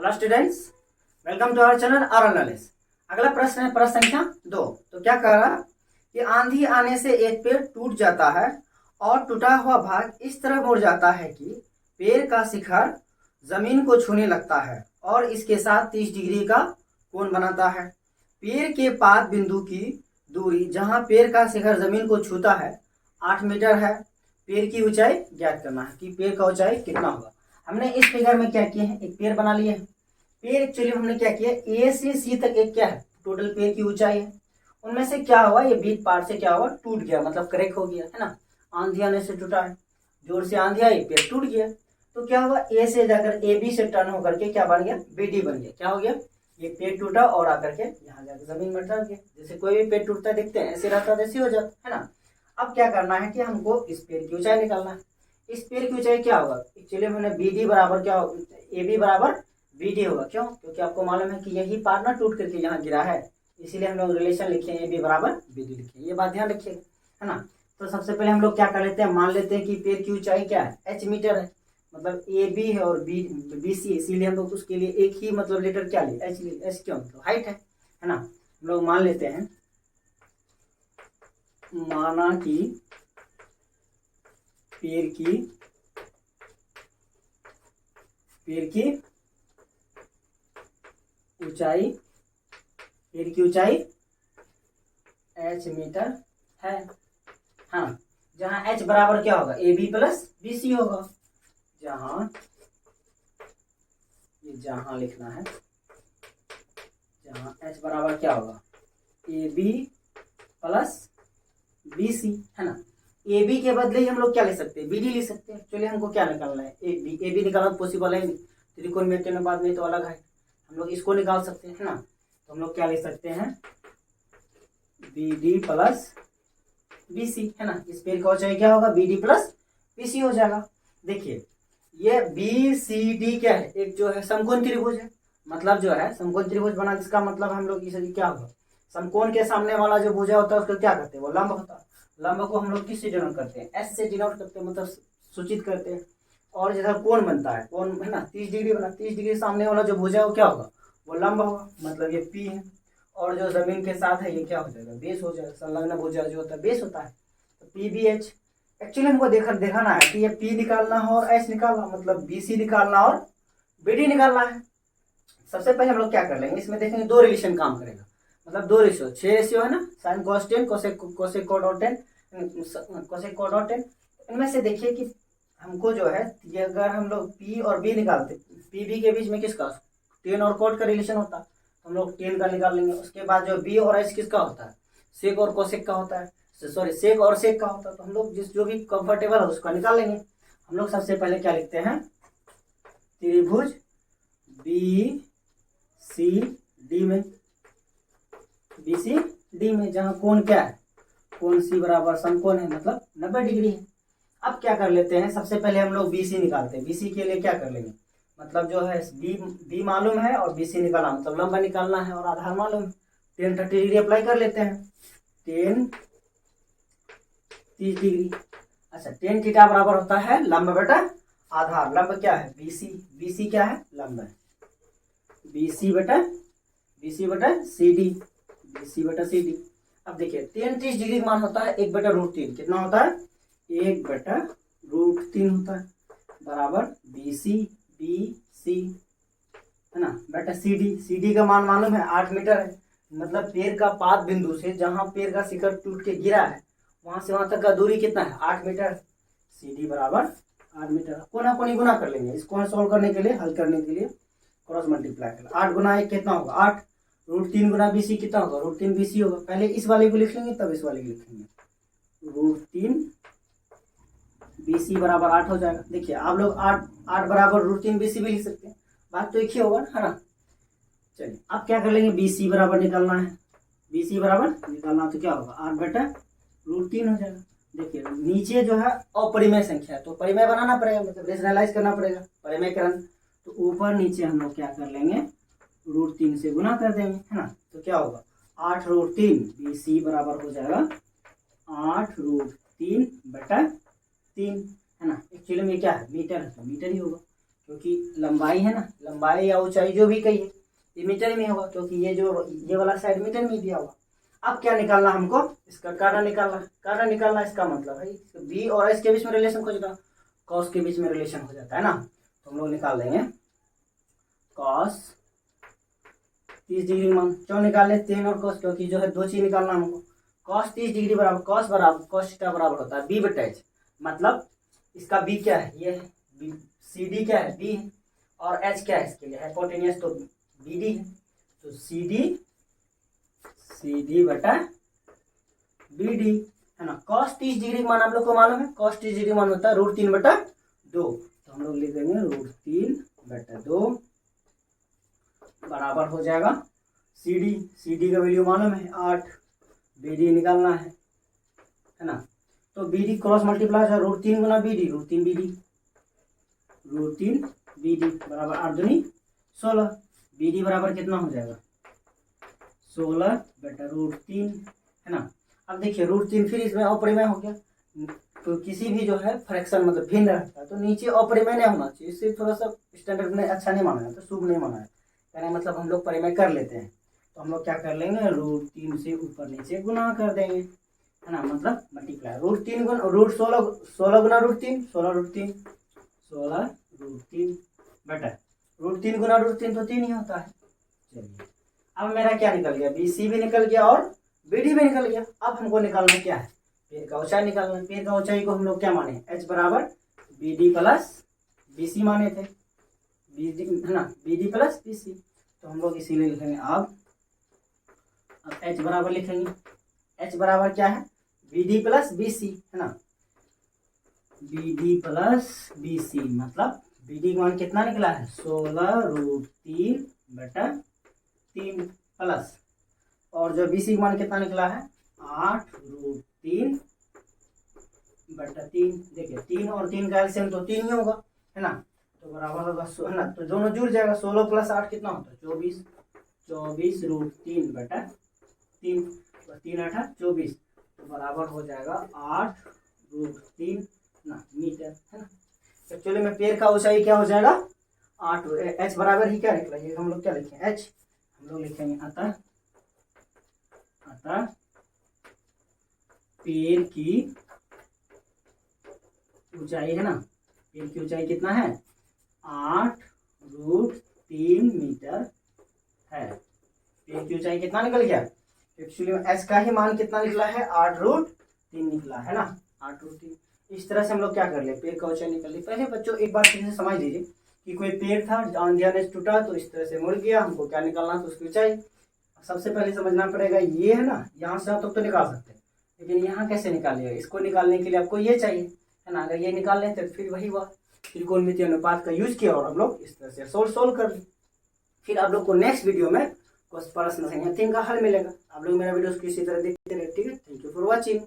Hello students, welcome to our channel R knowledge. अगला प्रश्न है प्रश्न संख्या 2। तो क्या कह रहा कि आंधी आने से एक पेड़ टूट जाता है और टूटा हुआ भाग इस तरह मुड़ जाता है कि पेड़ का शिखर जमीन को छूने लगता है और इसके साथ 30 डिग्री का कोण बनाता है। पेड़ के पाद बिंदु की दूरी जहां पेड़ का शिखर जमीन को छूता है 8 मीटर है। पेड़ की ऊंचाई ज्ञात करना है कि पेड़ का ऊंचाई कितना होगा। हमने इस फिगर में क्या किया है, एक पेड़ बना लिया है। पेड़ एक्चुअली हमने क्या किया, ए से सी तक एक क्या है टोटल पेड़ की ऊंचाई है। उनमें से क्या हुआ, ये बीच पार्ट से क्या हुआ, टूट गया, मतलब क्रैक हो गया है ना। आंधी आने से टूटा है, जोर से आंधी आई, पेड़ टूट गया। तो क्या हुआ, ए से जाकर ए बी से टर्न होकर के क्या बन गया, बी डी बन गया। क्या हो गया, ये पेड़ टूटा और आकर के यहाँ जाकर जमीन में टूट गया। जैसे कोई भी पेड़ टूटता देखते हैं, ऐसे रहता है, ऐसे हो जाता है ना। अब क्या करना है कि हमको इस पेड़ की ऊंचाई निकालना है। इस पेड़ की ऊंचाई क्या होगा, एक्चुअली हमने बी डी बराबर क्या, ए बी बराबर बी डी होगा। क्यों, क्योंकि आपको मालूम है कि यही पार्ट ना टूट करके यहाँ गिरा है, इसीलिए हम लोग रिलेशन लिखे ए बी बराबर बी डी लिखे। ये बात ध्यान रखिएगा, है ना। तो सबसे पहले हम लोग क्या कर लेते हैं, मान लेते हैं कि पेड़ की ऊंचाई क्या है, एच मीटर है। मतलब ए बी है और बी सी, इसीलिए हम लोग उसके लिए एक ही मतलब लेटर क्या लिए, एच लिए। एच क्यों, मतलब हाइट है ना। हम लोग मान लेते हैं, माना कि पेड़ की ऊंचाई एच मीटर है। हाँ, जहां एच बराबर क्या होगा, A B plus B C होगा। जहां लिखना है, जहां एच बराबर क्या होगा, A B plus B C, है ना। ए बी के बदले ही हम लोग क्या ले सकते हैं, बी डी ले सकते हैं। चलिए हमको क्या निकालना है, ए बी निकालना पॉसिबल है नहीं, त्रिकोणमिति में बाद में तो अलग है, हम लोग इसको निकाल सकते हैं, है ना। तो हम लोग क्या ले सकते हैं, B D plus B C, है ना। इस पेड़ का ऊंचाई क्या होगा, B D plus B C हो जाएगा। देखिए ये बी सी डी क्या है, एक जो है समकोण त्रिभुज है। मतलब जो है समकोण त्रिभुज बना, जिसका मतलब हम लोग इसे क्या होगा, समकोण के सामने वाला जो भुजा होता है उसको क्या करते हैं, वो लंब होता है। लंब को हम लोग किससे डिनोट करते हैं, एस से डिनोट करते हैं, मतलब सूचित करते हैं। और जैसा कोण बनता है, कोण है ना 30 डिग्री बना, 30 डिग्री सामने वाला जो भुजा है वो क्या होगा, वो लंब होगा, मतलब ये पी है। और जो जमीन के साथ है ये क्या हो जाएगा, बेस हो जाएगा। संलग्न भुजा जो होता है बेस होता है, तो पी बी एच। एक्चुअली हमको दिखाना है कि ये पी निकालना है और एच निकालना, मतलब बी सी निकालना और बी डी निकालना है। सबसे पहले हम लोग क्या कर लेंगे, इसमें देखेंगे दो रिलेशन काम करेगा, मतलब दो रेशियो, 6 रेशियो है ना, sine cos tan, cosec code और टेन, कोसेक कोड और टेन। इनमें से देखिए कि हमको जो है, ये अगर हम लोग पी और बी निकालते, पी बी के बीच में किसका, टेन और कोड का रिलेशन होता है, तो हम लोग टेन का निकाल लेंगे। उसके बाद जो बी और एच किसका होता है, सेक और कोसेक का होता है, सॉरी सेक और सेक का होता है। तो हम लोग जो भी कंफर्टेबल है उसका निकाल लेंगे। हम लोग सबसे पहले क्या लिखते हैं, त्रिभुज बी सी डी में, बी सी डी में जहां कोण क्या है, कोण सी बराबर समकोण है, मतलब 90 डिग्री है। अब क्या कर लेते हैं, सबसे पहले हम लोग बी सी निकालते हैं। बी सी के लिए क्या कर लेंगे, मतलब जो है बी मालूम है और बी सी निकालना, मतलब लंबा निकालना है और आधार मालूम है। 10 30 डिग्री अप्लाई कर लेते हैं, 10 30 डिग्री। अच्छा, 10 थीटा बराबर होता है लंब बटा आधार। लंब क्या है, बी सी, बी सी क्या है, लंब है, बी सी बटा सी डी, बी सी बटा सी डी। अब देखिए 10 30 डिग्री का मान होता है 1/√3, कितना होता है, 1/√3 होता है, बराबर बी सी है ना, बटा सी डी का मान मालूम है 8 मीटर है। मतलब पेड़ का पाद बिंदु से जहां पेड़ का शिखर टूट के गिरा है वहां से वहां तक का दूरी कितना है, 8 मीटर। सी डी बराबर 8 मीटर। कोना कोनी गुना कर लेंगे, इसको सोल्व करने के लिए, हल करने के लिए क्रॉस मल्टीप्लाई कर, 8 गुना 1 कितना होगा 8, √3 गुना बी सी कितना होगा, √3 बी सी होगा। पहले इस वाले को लिख लेंगे तब इस वाले को लिखेंगे, √3 बी सी बराबर 8 हो जाएगा। देखिए आप लोग 8 बराबर √3 बी सी भी लिख सकते हैं, बात तो एक ही होगा, है ना। चलिए अब क्या कर लेंगे, बी सी बराबर निकालना है, बी सी बराबर निकालना तो क्या होगा, 8/√3 हो जाएगा। देखिए नीचे जो है अपरिमेय संख्या है तो परिमेय बनाना पड़ेगा, मतलब रेशनलाइज करना पड़ेगा, परिमेयकरण। तो ऊपर नीचे हम लोग क्या कर लेंगे, √3 से गुना कर देंगे, है ना। तो क्या होगा, 8√3 बी सी बराबर हो जाएगा 8√3/3, है ना। एक्चुअली में क्या है, मीटर है तो मीटर ही होगा, क्योंकि लंबाई है ना, लंबाई या ऊंचाई जो भी कही है ये मीटर में होगा, क्योंकि ये वाला साइड मीटर में दिया हुआ। अब क्या निकालना हमको, इसका कारण निकालना। कारण निकालना इसका मतलब है बी और एच के बीच में रिलेशन खोजना, कॉस के बीच में रिलेशन हो जाता है ना, तो हम लोग निकाल देंगे कॉस 30 डिग्री मान। क्यों निकाले टेन और कॉस, क्योंकि जो है दो चीज निकालना हमको। कॉस 30 डिग्री बराबर कॉस थीटा बराबर होता है बी बटा एच, मतलब इसका बी क्या है, ये है सी डी क्या है बी है, और एच क्या है इसके लिए हाइपोटेनियस, तो बी डी है, तो सी डी बटा बी डी है ना। कॉस 30 डिग्री मान आप लोग को मालूम है, कॉस 30 डिग्री मान होता है √3/2, तो हम लोग लिख देंगे √3/2 बराबर हो जाएगा सी डी का वैल्यू मालूम है 8, बी डी निकालना है ना। तो बी डी क्रॉस मल्टीप्लाई है √3 गुना बी डी, √3 बी डी बराबर 8 दूनी 16, बी डी बराबर कितना हो जाएगा 16/√3 है ना। अब देखिए √3 फिर इसमें अपरिमेय हो गया, तो किसी भी जो है फ्रैक्शन मतलब भिन्न रहता है तो नीचे अपरिमेय नहीं होना चाहिए, इससे थोड़ा सा स्टैंडर्ड में अच्छा नहीं माना जाता, शुभ नहीं माना जाता, यानी मतलब हम लोग परिमेय कर लेते हैं, तो हम लोग क्या कर लेंगे √3 से ऊपर नीचे गुना कर देंगे है ना, मतलब मल्टीप्लाई √3 गुना √16 गुना √3 16√3 बटा √3 गुना √3 तो 3 ही होता है। चलिए अब मेरा क्या निकल गया, बी सी भी निकल गया और बी डी भी निकल गया। अब हमको निकालना क्या है, पेड़ का ऊंचाई निकालना है। पेड़ का ऊंचाई को हम लोग क्या माने, एच बराबर B D plus B C माने थे, बी डी है ना, B D plus B C, तो हम लोग इसीलिए लिखेंगे अब एच बराबर लिखेंगे, एच बराबर क्या है B D plus B C है ना, B D plus B C, मतलब बी डी मान कितना निकला है 16√3/3 प्लस, और जो बी सी मान कितना निकला है 8√3/3। देखिए 3 और 3 का एलसीएम तो 3 ही होगा है ना, तो बराबर होगा है ना, तो दोनों जुड़ जाएगा, 16 + 8 कितना होता है 24√3/3, 3 8 24, तो बराबर हो जाएगा 8√3 ना मीटर है ना। एक्चुअली में पेड़ का ऊंचाई क्या हो जाएगा 8, एच बराबर ही क्या निकला, ये हम लोग क्या लिखेंगे एच, हम लोग लिखेंगे अतः पेड़ की ऊंचाई है ना, पेड़ की ऊंचाई कितना है 8√3 मीटर है। पेड़ की ऊंचाई कितना निकल गया, एक्चुअली में एच का ही मान कितना निकला है 8√3 निकला है ना, 8√3। इस तरह से हम लोग क्या कर ले, पेड़ का ऊंचाई निकल ली। पहले बच्चों एक बात फिर से समझ लीजिए कि कोई पेड़ था, आंधिया ने टूटा तो इस तरह से मुड़ गया, हमको क्या निकालना तो उसकी ऊंचाई। सबसे पहले समझना पड़ेगा ये है ना, यहाँ से आप तो निकाल सकते हैं, लेकिन यहाँ कैसे निकालिएगा, इसको निकालने के लिए आपको ये चाहिए है ना, अगर ये निकाल लें तो फिर वही हुआ त्रिकोणमितीय अनुपात का यूज किया और हम लोग इस तरह से सोल्व कर ली। फिर आप लोग को नेक्स्ट वीडियो में कुछ प्रश्न संख्या 3 का हल मिलेगा। आप लोग मेरा वीडियो इसी तरह देखते रहे, ठीक है। Thank you for watching.